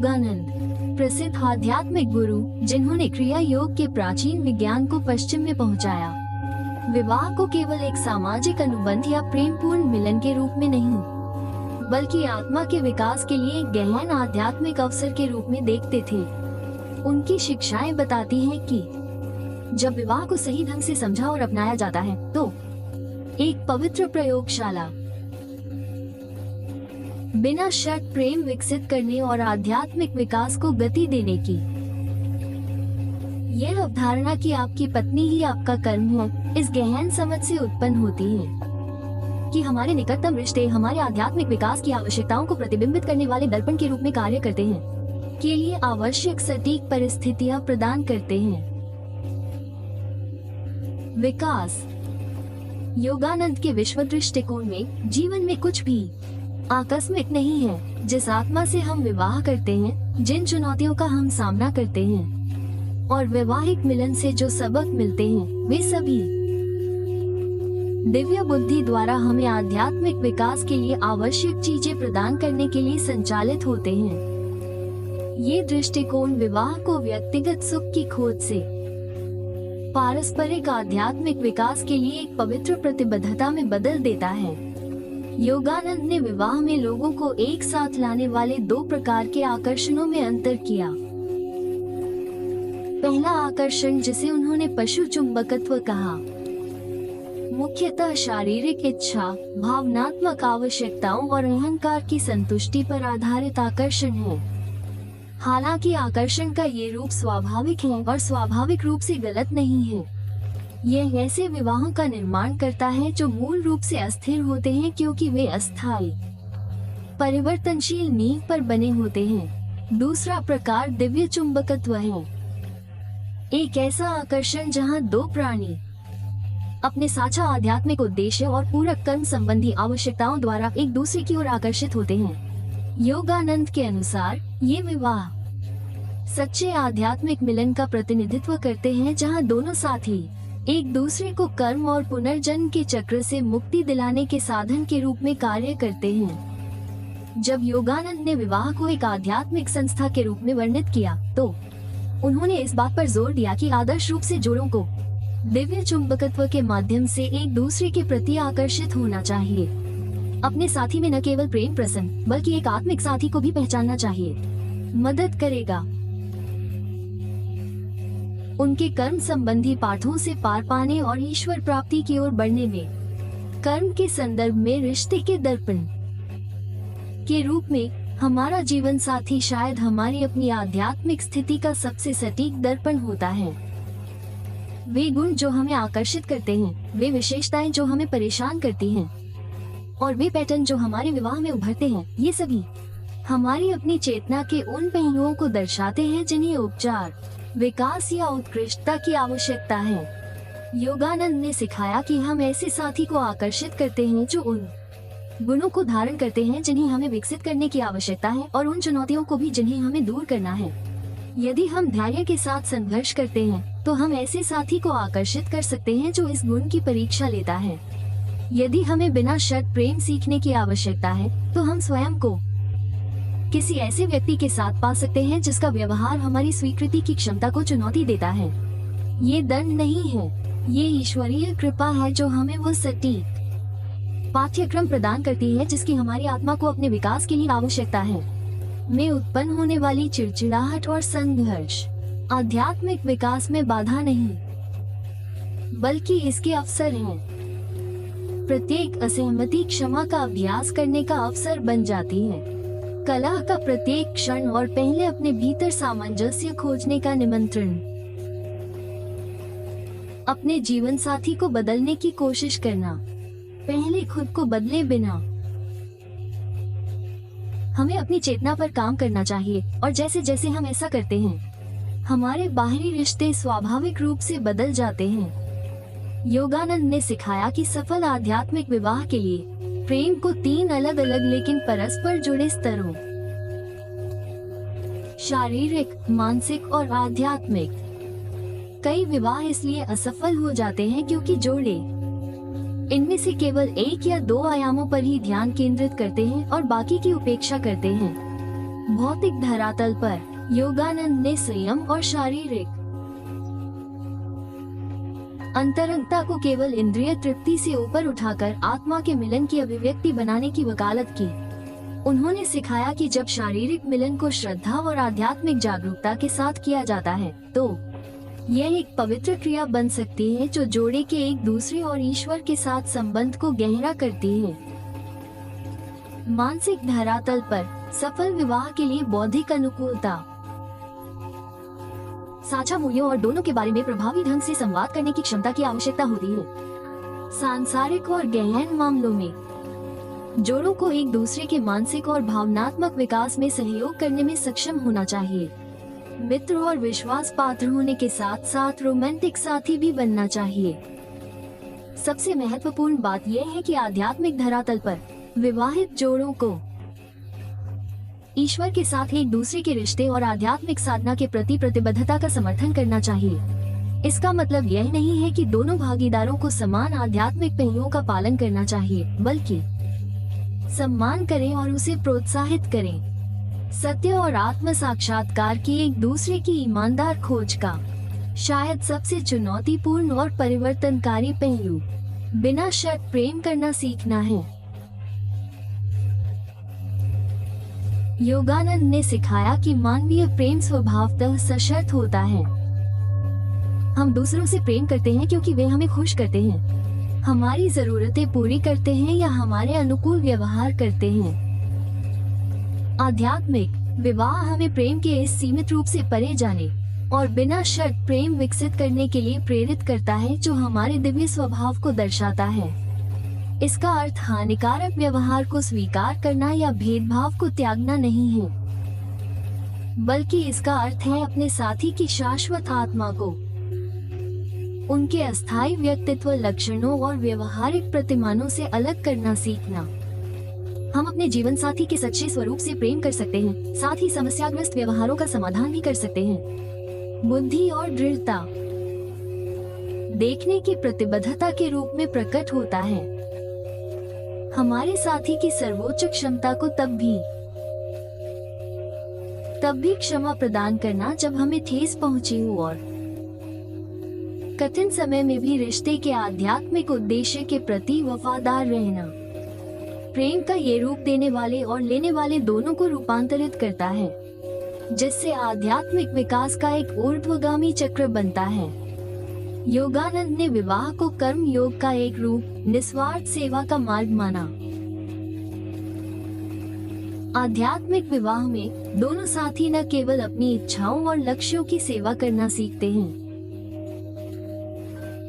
योगानंद प्रसिद्ध आध्यात्मिक गुरु, जिन्होंने क्रिया योग के प्राचीन विज्ञान को पश्चिम में पहुंचाया। विवाह को केवल एक सामाजिक अनुबंध या प्रेमपूर्ण मिलन के रूप में नहीं, बल्कि आत्मा के विकास के लिए एक गहन आध्यात्मिक अवसर के रूप में देखते थे। उनकी शिक्षाएं बताती हैं कि जब विवाह को सही ढंग से समझा और अपनाया जाता है, तो एक पवित्र प्रयोगशाला बिना शर्त प्रेम विकसित करने और आध्यात्मिक विकास को गति देने की। यह अवधारणा कि आपकी पत्नी ही आपका कर्म है, इस गहन समझ से उत्पन्न होती है कि हमारे निकटतम रिश्ते हमारे आध्यात्मिक विकास की आवश्यकताओं को प्रतिबिंबित करने वाले दर्पण के रूप में कार्य करते हैं, के लिए आवश्यक सटीक परिस्थितियां प्रदान करते हैं। विकास योगानंद के विश्व दृष्टिकोण में जीवन में कुछ भी आकस्मिक नहीं है। जिस आत्मा से हम विवाह करते हैं, जिन चुनौतियों का हम सामना करते हैं और वैवाहिक मिलन से जो सबक मिलते हैं, वे सभी दिव्य बुद्धि द्वारा हमें आध्यात्मिक विकास के लिए आवश्यक चीजें प्रदान करने के लिए संचालित होते हैं। ये दृष्टिकोण विवाह को व्यक्तिगत सुख की खोज से पारस्परिक आध्यात्मिक विकास के लिए एक पवित्र प्रतिबद्धता में बदल देता है। योगानंद ने विवाह में लोगों को एक साथ लाने वाले दो प्रकार के आकर्षणों में अंतर किया। पहला आकर्षण, जिसे उन्होंने पशु चुंबकत्व कहा, मुख्यतः शारीरिक इच्छा, भावनात्मक आवश्यकताओं और अहंकार की संतुष्टि पर आधारित आकर्षण है। हालांकि आकर्षण का ये रूप स्वाभाविक है और स्वाभाविक रूप से गलत नहीं है। यह ऐसे विवाहों का निर्माण करता है जो मूल रूप से अस्थिर होते हैं, क्योंकि वे अस्थायी परिवर्तनशील नींव पर बने होते हैं। दूसरा प्रकार दिव्य चुंबकत्व है, एक ऐसा आकर्षण जहां दो प्राणी अपने साझा आध्यात्मिक उद्देश्य और पूरक कर्म संबंधी आवश्यकताओं द्वारा एक दूसरे की ओर आकर्षित होते हैं। योगानंद के अनुसार ये विवाह सच्चे आध्यात्मिक मिलन का प्रतिनिधित्व करते हैं, जहां दोनों साथी एक दूसरे को कर्म और पुनर्जन्म के चक्र से मुक्ति दिलाने के साधन के रूप में कार्य करते हैं। जब योगानंद ने विवाह को एक आध्यात्मिक संस्था के रूप में वर्णित किया, तो उन्होंने इस बात पर जोर दिया कि आदर्श रूप से जोड़ों को दिव्य चुंबकत्व के माध्यम से एक दूसरे के प्रति आकर्षित होना चाहिए। अपने साथी में न केवल प्रेम प्रसन्न, बल्कि एक आत्मिक साथी को भी पहचानना चाहिए। मदद करेगा उनके कर्म संबंधी पाठों से पार पाने और ईश्वर प्राप्ति की ओर बढ़ने में। कर्म के संदर्भ में रिश्ते के दर्पण के रूप में हमारा जीवन साथी शायद हमारी अपनी आध्यात्मिक स्थिति का सबसे सटीक दर्पण होता है। वे गुण जो हमें आकर्षित करते हैं, वे विशेषताएं जो हमें परेशान करती हैं, और वे पैटर्न जो हमारे विवाह में उभरते हैं, ये सभी हमारी अपनी चेतना के उन पहलुओं को दर्शाते हैं जिन्हें उपचार, विकास या उत्कृष्टता की आवश्यकता है। योगानंद ने सिखाया कि हम ऐसे साथी को आकर्षित करते हैं जो उन गुणों को धारण करते हैं जिन्हें हमें विकसित करने की आवश्यकता है, और उन चुनौतियों को भी जिन्हें हमें दूर करना है। यदि हम धैर्य के साथ संघर्ष करते हैं, तो हम ऐसे साथी को आकर्षित कर सकते हैं जो इस गुण की परीक्षा लेता है। यदि हमें बिना शर्त प्रेम सीखने की आवश्यकता है, तो हम स्वयं को किसी ऐसे व्यक्ति के साथ पा सकते हैं जिसका व्यवहार हमारी स्वीकृति की क्षमता को चुनौती देता है। ये दंड नहीं है, ये ईश्वरीय कृपा है जो हमें वो सटीक पाठ्यक्रम प्रदान करती है जिसकी हमारी आत्मा को अपने विकास के लिए आवश्यकता है। में उत्पन्न होने वाली चिड़चिड़ाहट और संघर्ष आध्यात्मिक विकास में बाधा नहीं, बल्कि इसके अवसर हैं। प्रत्येक असहमति क्षमा का अभ्यास करने का अवसर बन जाती है। कला का प्रत्येक क्षण और पहले अपने भीतर सामंजस्य खोजने का निमंत्रण। अपने जीवन साथी को बदलने की कोशिश करना, पहले खुद को बदले बिना। हमें अपनी चेतना पर काम करना चाहिए, और जैसे जैसे हम ऐसा करते हैं, हमारे बाहरी रिश्ते स्वाभाविक रूप से बदल जाते हैं। योगानंद ने सिखाया कि सफल आध्यात्मिक विवाह के लिए प्रेम को 3 अलग अलग लेकिन परस्पर जुड़े स्तरों, शारीरिक, मानसिक और आध्यात्मिक। कई विवाह इसलिए असफल हो जाते हैं क्योंकि जोड़े इनमें से केवल 1 या 2 आयामों पर ही ध्यान केंद्रित करते हैं और बाकी की उपेक्षा करते हैं। भौतिक धरातल पर योगानंद ने संयम और शारीरिक अंतरंगता को केवल इंद्रिय तृप्ति से ऊपर उठाकर आत्मा के मिलन की अभिव्यक्ति बनाने की वकालत की। उन्होंने सिखाया कि जब शारीरिक मिलन को श्रद्धा और आध्यात्मिक जागरूकता के साथ किया जाता है तो यह एक पवित्र क्रिया बन सकती है जो जोड़े के एक दूसरे और ईश्वर के साथ संबंध को गहरा करती है। मानसिक धरातल पर सफल विवाह के लिए बौद्धिक अनुकूलता, साझा मूल्यों और दोनों के बारे में प्रभावी ढंग से संवाद करने की क्षमता की आवश्यकता होती है। सांसारिक और गहन मामलों में जोड़ों को एक दूसरे के मानसिक और भावनात्मक विकास में सहयोग करने में सक्षम होना चाहिए। मित्र और विश्वास पात्र होने के साथ साथ रोमांटिक साथी भी बनना चाहिए। सबसे महत्वपूर्ण बात यह है कि आध्यात्मिक धरातल पर विवाहित जोड़ों को ईश्वर के साथ एक दूसरे के रिश्ते और आध्यात्मिक साधना के प्रति प्रतिबद्धता का समर्थन करना चाहिए। इसका मतलब यह नहीं है कि दोनों भागीदारों को समान आध्यात्मिक पहलुओं का पालन करना चाहिए, बल्कि सम्मान करें और उसे प्रोत्साहित करें। सत्य और आत्म साक्षात्कार की एक दूसरे की ईमानदार खोज का शायद सबसे चुनौतीपूर्ण और परिवर्तनकारी पहलू बिना शर्त प्रेम करना सीखना है। योगानंद ने सिखाया कि मानवीय प्रेम स्वभावतः सशर्त होता है। हम दूसरों से प्रेम करते हैं क्योंकि वे हमें खुश करते हैं, हमारी जरूरतें पूरी करते हैं या हमारे अनुकूल व्यवहार करते हैं। आध्यात्मिक विवाह हमें प्रेम के इस सीमित रूप से परे जाने और बिना शर्त प्रेम विकसित करने के लिए प्रेरित करता है जो हमारे दिव्य स्वभाव को दर्शाता है। इसका अर्थ हानिकारक व्यवहार को स्वीकार करना या भेदभाव को त्यागना नहीं है, बल्कि इसका अर्थ है अपने साथी की शाश्वत आत्मा को उनके अस्थायी व्यक्तित्व लक्षणों और व्यवहारिक प्रतिमानों से अलग करना सीखना। हम अपने जीवन साथी के सच्चे स्वरूप से प्रेम कर सकते हैं, साथ ही समस्याग्रस्त व्यवहारों का समाधान भी कर सकते हैं। बुद्धि और दृढ़ता देखने की प्रतिबद्धता के रूप में प्रकट होता है। हमारे साथी की सर्वोच्च क्षमता को तब भी क्षमा प्रदान करना जब हमें ठेस पहुंची हो और कठिन समय में भी रिश्ते के आध्यात्मिक उद्देश्य के प्रति वफादार रहना प्रेम का ये रूप देने वाले और लेने वाले दोनों को रूपांतरित करता है, जिससे आध्यात्मिक विकास का एक ऊर्ध्वगामी चक्र बनता है। योगानंद ने विवाह को कर्म योग का एक रूप, निस्वार्थ सेवा का मार्ग माना। आध्यात्मिक विवाह में दोनों साथी न केवल अपनी इच्छाओं और लक्ष्यों की सेवा करना सीखते हैं,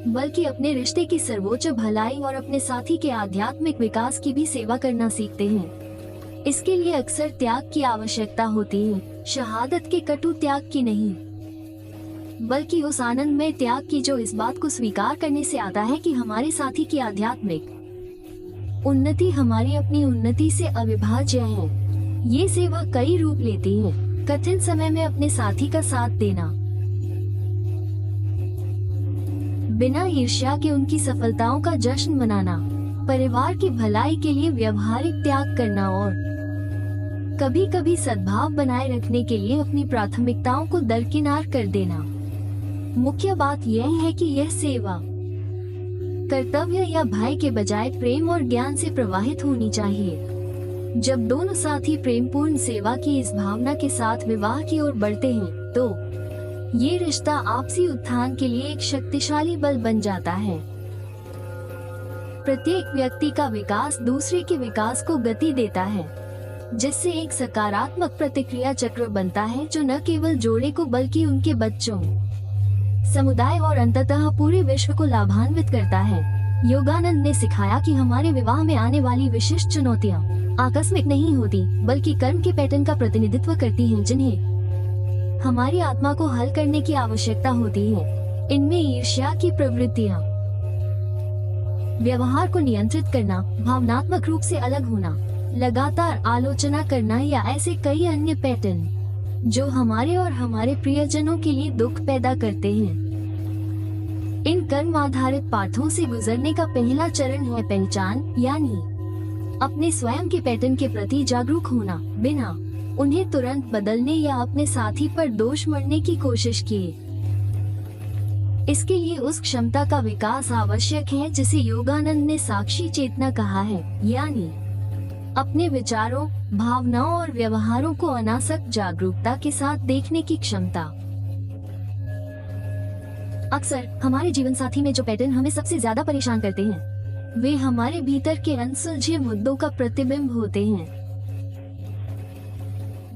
बल्कि अपने रिश्ते की सर्वोच्च भलाई और अपने साथी के आध्यात्मिक विकास की भी सेवा करना सीखते हैं। इसके लिए अक्सर त्याग की आवश्यकता होती है, शहादत के कटु त्याग की नहीं, बल्कि उस आनंदमय त्याग की जो इस बात को स्वीकार करने से आता है कि हमारे साथी की आध्यात्मिक उन्नति हमारी अपनी उन्नति से अविभाज्य है। ये सेवा कई रूप लेती है। कठिन समय में अपने साथी का साथ देना, बिना ईर्ष्या के उनकी सफलताओं का जश्न मनाना, परिवार की भलाई के लिए व्यवहारिक त्याग करना और कभी कभी सद्भाव बनाए रखने के लिए अपनी प्राथमिकताओं को दरकिनार कर देना। मुख्य बात यह है कि यह सेवा कर्तव्य या भय के बजाय प्रेम और ज्ञान से प्रवाहित होनी चाहिए। जब दोनों साथी प्रेमपूर्ण सेवा की इस भावना के साथ विवाह की ओर बढ़ते हैं, तो ये रिश्ता आपसी उत्थान के लिए एक शक्तिशाली बल बन जाता है। प्रत्येक व्यक्ति का विकास दूसरे के विकास को गति देता है, जिससे एक सकारात्मक प्रतिक्रिया चक्र बनता है जो न केवल जोड़े को बल्कि उनके बच्चों, समुदाय और अंततः पूरे विश्व को लाभान्वित करता है। योगानंद ने सिखाया कि हमारे विवाह में आने वाली विशिष्ट चुनौतियाँ आकस्मिक नहीं होती, बल्कि कर्म के पैटर्न का प्रतिनिधित्व करती हैं, जिन्हें हमारी आत्मा को हल करने की आवश्यकता होती है। इनमें ईर्ष्या की प्रवृत्तियाँ, व्यवहार को नियंत्रित करना, भावनात्मक रूप से अलग होना, लगातार आलोचना करना या ऐसे कई अन्य पैटर्न जो हमारे और हमारे प्रियजनों के लिए दुख पैदा करते हैं। इन कर्म आधारित पाठों से गुजरने का पहला चरण है पहचान, यानी अपने स्वयं के पैटर्न के प्रति जागरूक होना, बिना उन्हें तुरंत बदलने या अपने साथी पर दोष मढ़ने की कोशिश किए। इसके लिए उस क्षमता का विकास आवश्यक है जिसे योगानंद ने साक्षी चेतना कहा है, यानी अपने विचारों, भावनाओं और व्यवहारों को अनासक्त जागरूकता के साथ देखने की क्षमता। अक्सर हमारे जीवन साथी में जो पैटर्न हमें सबसे ज्यादा परेशान करते हैं, वे हमारे भीतर के अनसुलझे मुद्दों का प्रतिबिंब होते हैं।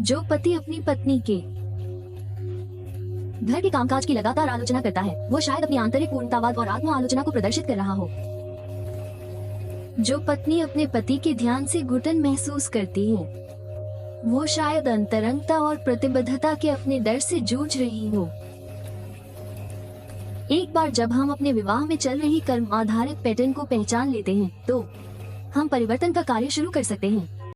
जो पति अपनी पत्नी के घर के कामकाज की लगातार आलोचना करता है, वो शायद अपनी आंतरिक पूर्णतावाद और आत्म आलोचना को प्रदर्शित कर रहा हो। जो पत्नी अपने पति के ध्यान से घुटन महसूस करती है, वो शायद अंतरंगता और प्रतिबद्धता के अपने डर से जूझ रही हो। एक बार जब हम अपने विवाह में चल रही कर्म आधारित पैटर्न को पहचान लेते हैं, तो हम परिवर्तन का कार्य शुरू कर सकते हैं।